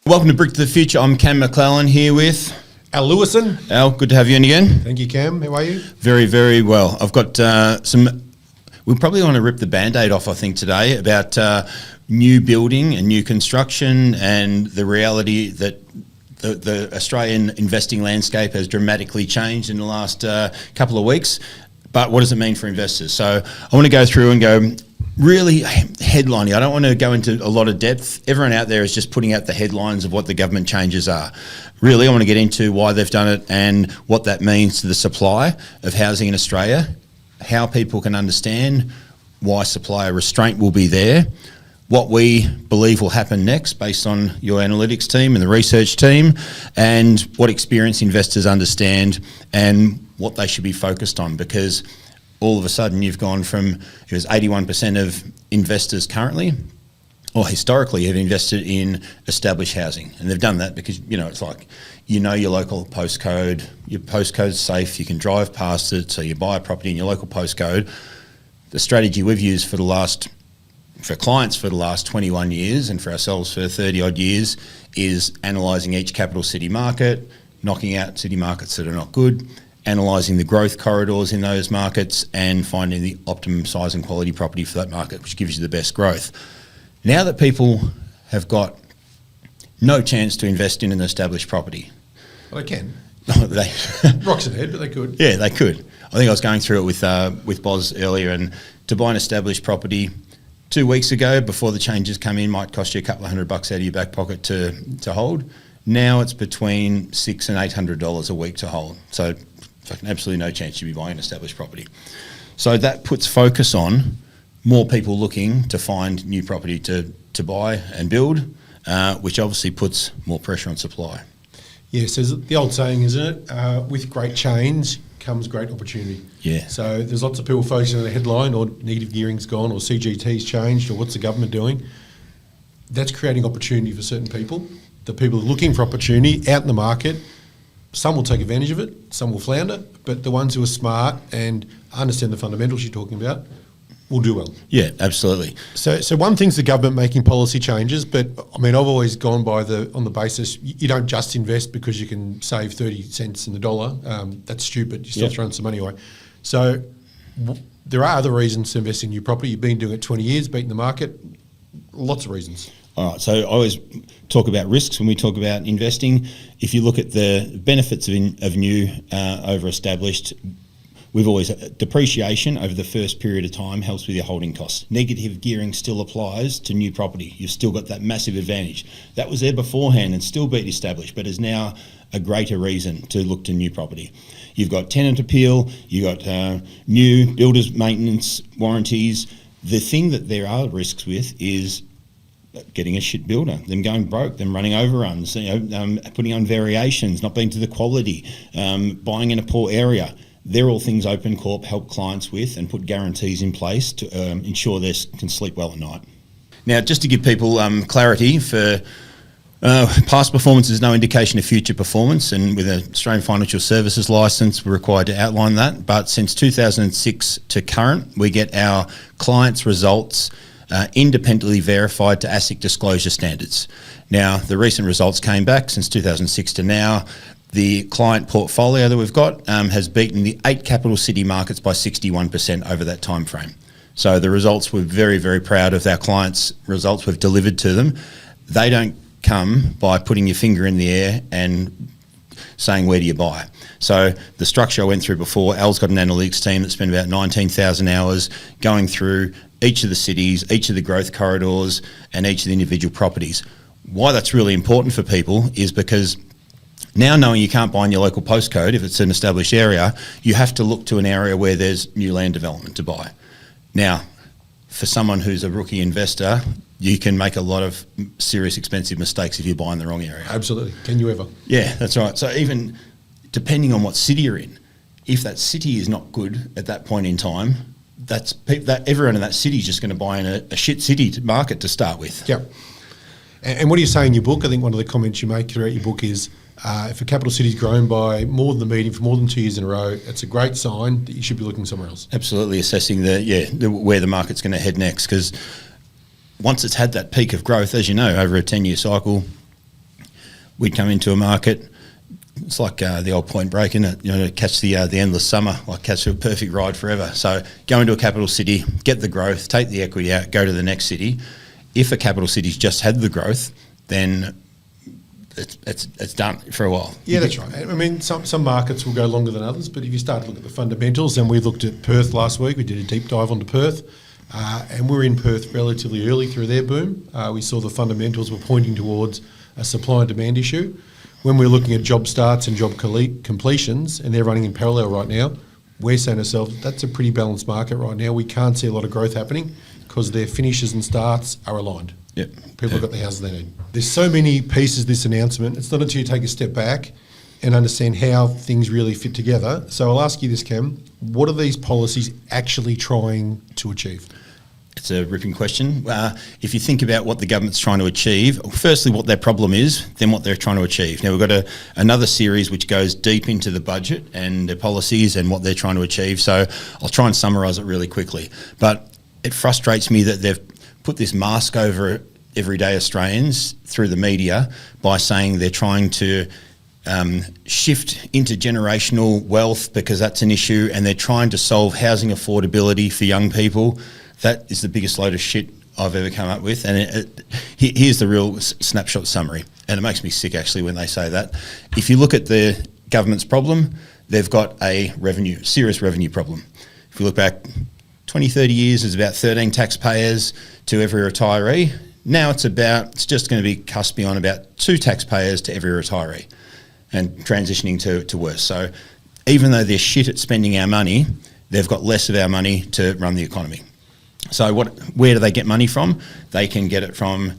Welcome to Brick to the Future. I'm Cam McLellan here with Al Lewison. Al, good to have you in again. Thank you, Cam. How are you? Very, very well. I've got we probably want to rip the Band-Aid off, I think, today about new building and new construction and the reality that the Australian investing landscape has dramatically changed in the last couple of weeks. But what does it mean for investors? So I want to go through and go really headlining. I don't want to go into a lot of depth. Everyone out there is just putting out the headlines of what the government changes are. Really, I want to get into why they've done it and what that means to the supply of housing in Australia, how people can understand why supply restraint will be there, what we believe will happen next based on your analytics team and the research team, and what experienced investors understand and what they should be focused on, because all of a sudden you've gone from, it was 81% of investors currently or historically have invested in established housing. And they've done that because, it's like, your local postcode, your postcode's safe, you can drive past it, so you buy a property in your local postcode. The strategy we've used for clients for the last 21 years and for ourselves for 30 odd years is analysing each capital city market, knocking out city markets that are not good, analysing the growth corridors in those markets and finding the optimum size and quality property for that market, which gives you the best growth. Now that people have got no chance to invest in an established property. Well, they can. They Rocks ahead, but they could. Yeah, they could. I think I was going through it with Boz earlier, and to buy an established property 2 weeks ago, before the changes come in, might cost you a couple of $100 out of your back pocket to hold. Now it's between $600 and $800 a week to hold. So absolutely no chance you'd be buying an established property. So that puts focus on more people looking to find new property to buy and build, which obviously puts more pressure on supply. Yes, there's the old saying, isn't it? With great change comes great opportunity. Yeah. So there's lots of people focusing on the headline, or negative gearing's gone, or CGT's changed, or what's the government doing. That's creating opportunity for certain people. The people looking for opportunity out in the market, some will take advantage of it, some will flounder, but the ones who are smart and understand the fundamentals you're talking about will do well. Yeah, absolutely. So one thing's the government making policy changes, but I mean, I've always gone on the basis you don't just invest because you can save 30 cents in the dollar. That's stupid. You're still throwing some money away. So there are other reasons to invest in new property. You've been doing it 20 years, beating the market. Lots of reasons. All right, so I always talk about risks when we talk about investing. If you look at the benefits of new over established, we've always, depreciation over the first period of time helps with your holding costs. Negative gearing still applies to new property. You've still got that massive advantage. That was there beforehand and still beat established, but is now a greater reason to look to new property. You've got tenant appeal, you've got new builders maintenance warranties. The thing that there are risks with is getting a shit builder, them going broke, them running overruns, putting on variations, not being to the quality, buying in a poor area. They're all things Open Corp help clients with and put guarantees in place to ensure they can sleep well at night. Now, just to give people clarity, for past performance is no indication of future performance, and with an Australian Financial Services licence, we're required to outline that. But since 2006 to current, we get our clients' results independently verified to ASIC disclosure standards. Now, the recent results came back since 2006 to now. The client portfolio that we've got has beaten the 8 capital city markets by 61% over that time frame. So the results, we're very, very proud of our clients' results we've delivered to them. They don't come by putting your finger in the air and saying, where do you buy? So the structure I went through before, Al's got an analytics team that spent about 19,000 hours going through each of the cities, each of the growth corridors, and each of the individual properties. Why that's really important for people is because now, knowing you can't buy in your local postcode if it's an established area, you have to look to an area where there's new land development to buy. Now, for someone who's a rookie investor, you can make a lot of serious expensive mistakes if you buy in the wrong area. Absolutely. Can you ever? Yeah, that's right. So even depending on what city you're in, if that city is not good at that point in time, everyone in that city is just going to buy in a shit city market to start with. Yep. And what do you say in your book? I think one of the comments you make throughout your book is if a capital city's grown by more than the median for more than 2 years in a row, it's a great sign that you should be looking somewhere else. Absolutely, assessing where the market's going to head next, because once it's had that peak of growth, as you know, over a 10-year cycle, we'd come into a market. It's like the old Point Break, isn't it? You know, catch the endless summer, like catch a perfect ride forever. So go into a capital city, get the growth, take the equity out, go to the next city. If a capital city's just had the growth, then it's done for a while. Yeah, that's right. I mean, some markets will go longer than others, but if you start to look at the fundamentals, and we looked at Perth last week, we did a deep dive onto Perth, and we're in Perth relatively early through their boom. We saw the fundamentals were pointing towards a supply and demand issue. When we're looking at job starts and job completions, and they're running in parallel right now, we're saying to ourselves, that's a pretty balanced market right now. We can't see a lot of growth happening because their finishes and starts are aligned. Yep. People have got the houses they need. There's so many pieces this announcement. It's not until you take a step back and understand how things really fit together. So I'll ask you this, Cam. What are these policies actually trying to achieve? It's a ripping question. If you think about what the government's trying to achieve, firstly what their problem is, then what they're trying to achieve. Now we've got another series which goes deep into the budget and the policies and what they're trying to achieve. So I'll try and summarise it really quickly. But it frustrates me that they've put this mask over everyday Australians through the media by saying they're trying to shift intergenerational wealth because that's an issue, and they're trying to solve housing affordability for young people. That is the biggest load of shit I've ever come up with. And here's the real snapshot summary. And it makes me sick, actually, when they say that. If you look at the government's problem, they've got a serious revenue problem. If you look back 20, 30 years, there's about 13 taxpayers to every retiree. Now it's just going to be cusping on about 2 taxpayers to every retiree and transitioning to worse. So even though they're shit at spending our money, they've got less of our money to run the economy. So where do they get money from? They can get it from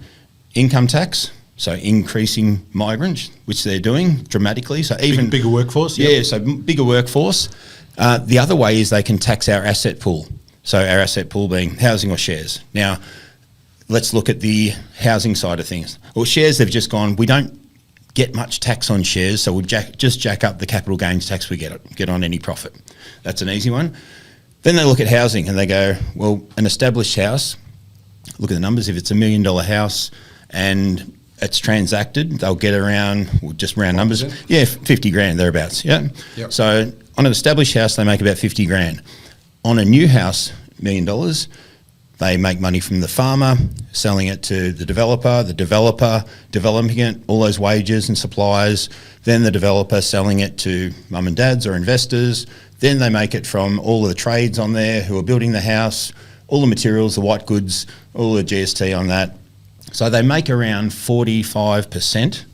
income tax, so increasing migrants, which they're doing dramatically. So even bigger workforce. Yeah, yep. so bigger workforce. The other way is they can tax our asset pool. So our asset pool being housing or shares. Now, let's look at the housing side of things. Well, shares, they've just gone, we don't get much tax on shares, so we'll just jack up the capital gains tax we get on any profit. That's an easy one. Then they look at housing and they go, well, an established house, look at the numbers, if it's $1 million house and it's transacted, they'll get around, well, just round 5%. Numbers, yeah, 50 grand, thereabouts, yeah? Yep. So on an established house, they make about 50 grand. On a new house, $1 million, they make money from the farmer, selling it to the developer developing it, all those wages and supplies, then the developer selling it to mum and dads or investors. Then they make it from all of the trades on there who are building the house, all the materials, the white goods, all the GST on that. So they make around 45%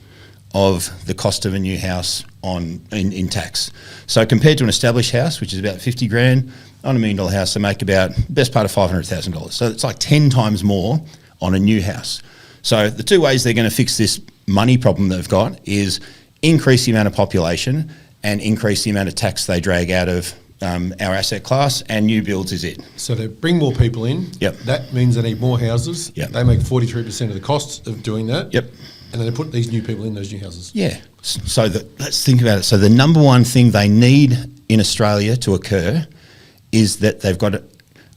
of the cost of a new house in tax. So compared to an established house, which is about 50 grand, on $1 million house, they make about best part of $500,000. So it's like 10 times more on a new house. So the 2 ways they're going to fix this money problem they've got is increase the amount of population and increase the amount of tax they drag out of our asset class, and new builds is it. So they bring more people in. Yep. That means they need more houses. Yep. They make 43% of the costs of doing that. Yep. And then they put these new people in those new houses. Yeah. So let's think about it. So the number one thing they need in Australia to occur is that they've got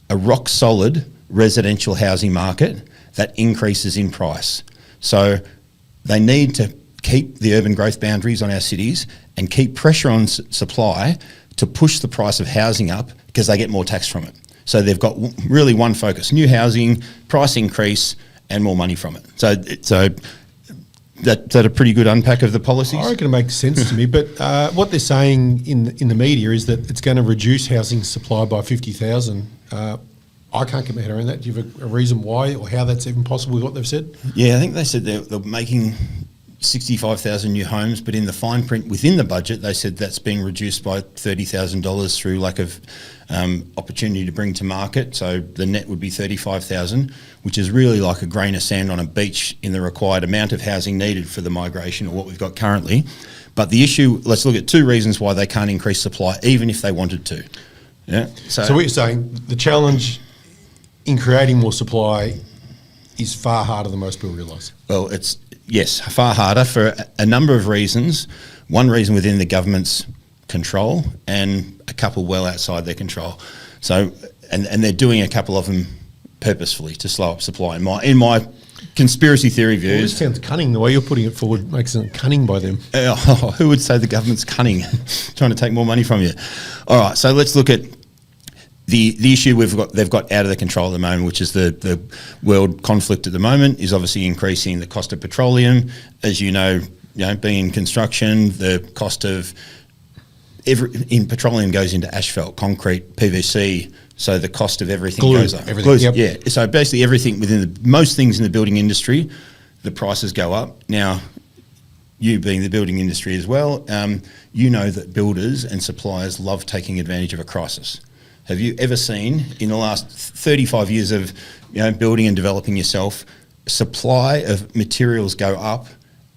a rock solid residential housing market that increases in price. So they need to keep the urban growth boundaries on our cities and keep pressure on supply to push the price of housing up because they get more tax from it. So they've got really one focus: new housing, price increase, and more money from it. So that a pretty good unpack of the policies? I reckon it makes sense to me, but what they're saying in the media is that it's going to reduce housing supply by 50,000. I can't get my head around that. Do you have a reason why or how that's even possible with what they've said? Yeah, I think they said they're making 65,000 new homes, but in the fine print within the budget, they said that's being reduced by $30,000 through lack of opportunity to bring to market. So the net would be 35,000, which is really like a grain of sand on a beach in the required amount of housing needed for the migration or what we've got currently. But the issue, let's look at 2 reasons why they can't increase supply, even if they wanted to. Yeah. So what you're saying, the challenge in creating more supply is far harder than most people realise. Well, it's, yes, far harder for a number of reasons. One reason within the government's control and a couple well outside their control. So, and they're doing a couple of them purposefully to slow up supply. In my conspiracy theory Well, views, this sounds cunning. The way you're putting it forward makes it cunning by them. who would say the government's cunning, trying to take more money from you? All right, so let's look at the issue they've got out of the control at the moment, which is the world conflict at the moment, is obviously increasing the cost of petroleum. As you know, being in construction, the cost of in petroleum goes into asphalt, concrete, PVC. So the cost of everything goes up. Everything, yep. Yeah. So basically everything most things in the building industry, the prices go up. Now, you being the building industry as well, you know that builders and suppliers love taking advantage of a crisis. Have you ever seen in the last 35 years of building and developing yourself, supply of materials go up,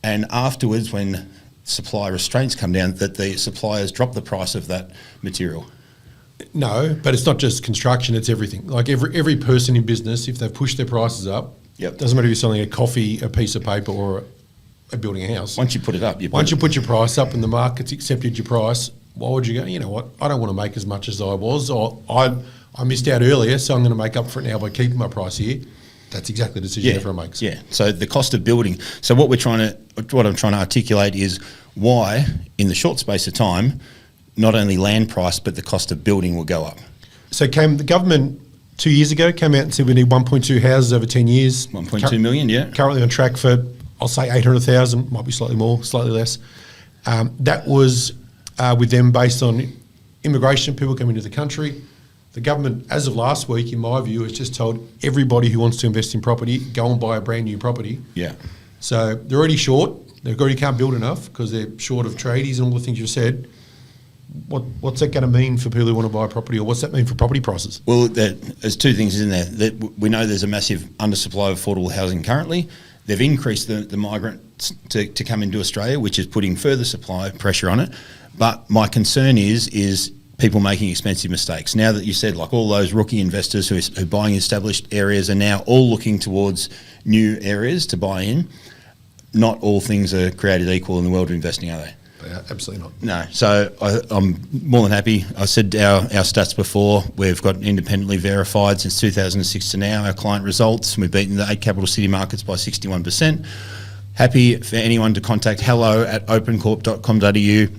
and afterwards when supply restraints come down, that the suppliers drop the price of that material? No, but it's not just construction, it's everything. Like every person in business, if they've pushed their prices up, doesn't matter if you're selling a coffee, a piece of paper or building a house. Once you put it up, once you put your price up and the market's accepted your price, why would you go, you know what, I don't want to make as much as I was, or I missed out earlier, so I'm going to make up for it now by keeping my price here. That's exactly the decision everyone makes. Yeah. So the cost of building. So what I'm trying to articulate is why, in the short space of time, not only land price but the cost of building will go up. So the government 2 years ago came out and said we need 1.2 houses over 10 years. 1.2 million, yeah. Currently on track for, I'll say 800,000, might be slightly more, slightly less. That was with them based on immigration, people coming into the country. The government, as of last week, in my view, has just told everybody who wants to invest in property, go and buy a brand new property. Yeah. So they're already short. They already can't build enough because they're short of tradies and all the things you said. What's that going to mean for people who want to buy property, or what's that mean for property prices? Well, there's two things in there. We know there's a massive undersupply of affordable housing currently. They've increased the migrants to come into Australia, which is putting further supply pressure on it. But my concern is people making expensive mistakes. Now that you said, like, all those rookie investors who are buying established areas are now all looking towards new areas to buy in. Not all things are created equal in the world of investing, are they? Absolutely not. No. So I'm more than happy. I said our stats before. We've got independently verified since 2006 to now, our client results. We've beaten the 8 capital city markets by 61%. Happy for anyone to contact hello@opencorp.com.au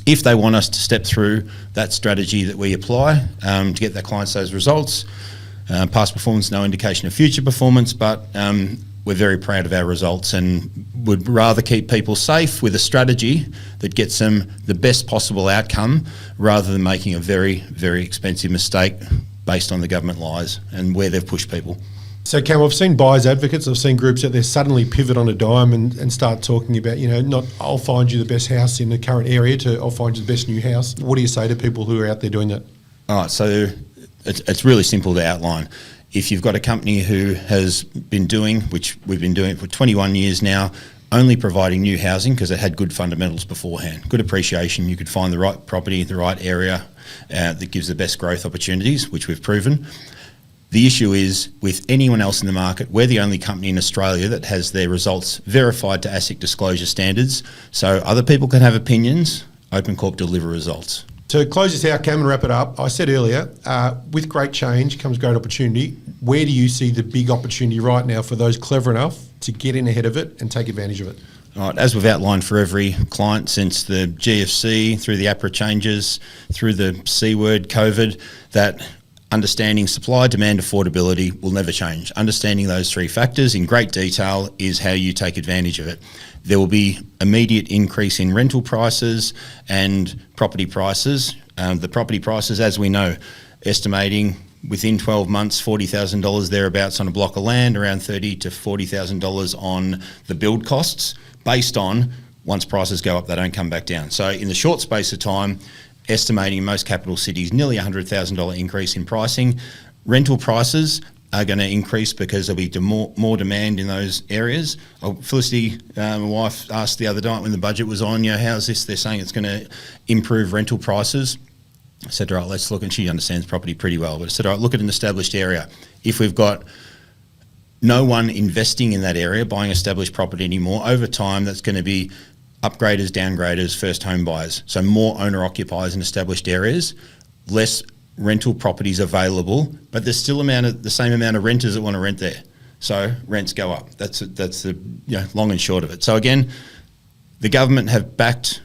if they want us to step through that strategy that we apply to get their clients those results. Past performance, no indication of future performance, but we're very proud of our results and would rather keep people safe with a strategy that gets them the best possible outcome rather than making a very, very expensive mistake based on the government lies and where they've pushed people. So, Cam, I've seen buyers advocates, I've seen groups out there suddenly pivot on a dime and start talking about, not I'll find you the best house in the current area to I'll find you the best new house. What do you say to people who are out there doing that? All right, so it's really simple to outline. If you've got a company who has been doing, which we've been doing for 21 years now, only providing new housing because it had good fundamentals beforehand, good appreciation, you could find the right property, the right area that gives the best growth opportunities, which we've proven. The issue is with anyone else in the market, we're the only company in Australia that has their results verified to ASIC disclosure standards. So other people can have opinions, OpenCorp deliver results. To close this out, Cam, and wrap it up, I said earlier, with great change comes great opportunity. Where do you see the big opportunity right now for those clever enough to get in ahead of it and take advantage of it? All right, as we've outlined for every client since the GFC, through the APRA changes, through the C word, COVID, that understanding supply, demand, affordability will never change. Understanding those three factors in great detail is how you take advantage of it. There will be immediate increase in rental prices and property prices. The property prices, as we know, estimating within 12 months, $40,000 thereabouts on a block of land, around $30,000 to $40,000 on the build costs, based on once prices go up, they don't come back down. So in the short space of time, estimating in most capital cities, nearly $100,000 increase in pricing. Rental prices are going to increase because there'll be more demand in those areas. Felicity, my wife, asked the other night when the budget was on, how's this? They're saying it's going to improve rental prices. I said, all right, let's look, and she understands property pretty well, but I said, all right, look at an established area. If we've got no one investing in that area, buying established property anymore, over time that's going to be upgraders, downgraders, first home buyers. So more owner occupiers in established areas, less rental properties available, but there's still the same amount of renters that want to rent there. So rents go up. That's the long and short of it. So again, the government have backed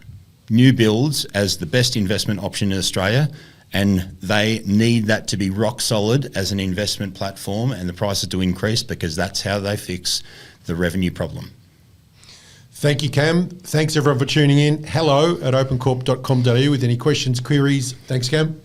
new builds as the best investment option in Australia, and they need that to be rock solid as an investment platform and the prices to increase, because that's how they fix the revenue problem. Thank you, Cam. Thanks everyone for tuning in. hello@opencorp.com.au with any questions, queries. Thanks, Cam.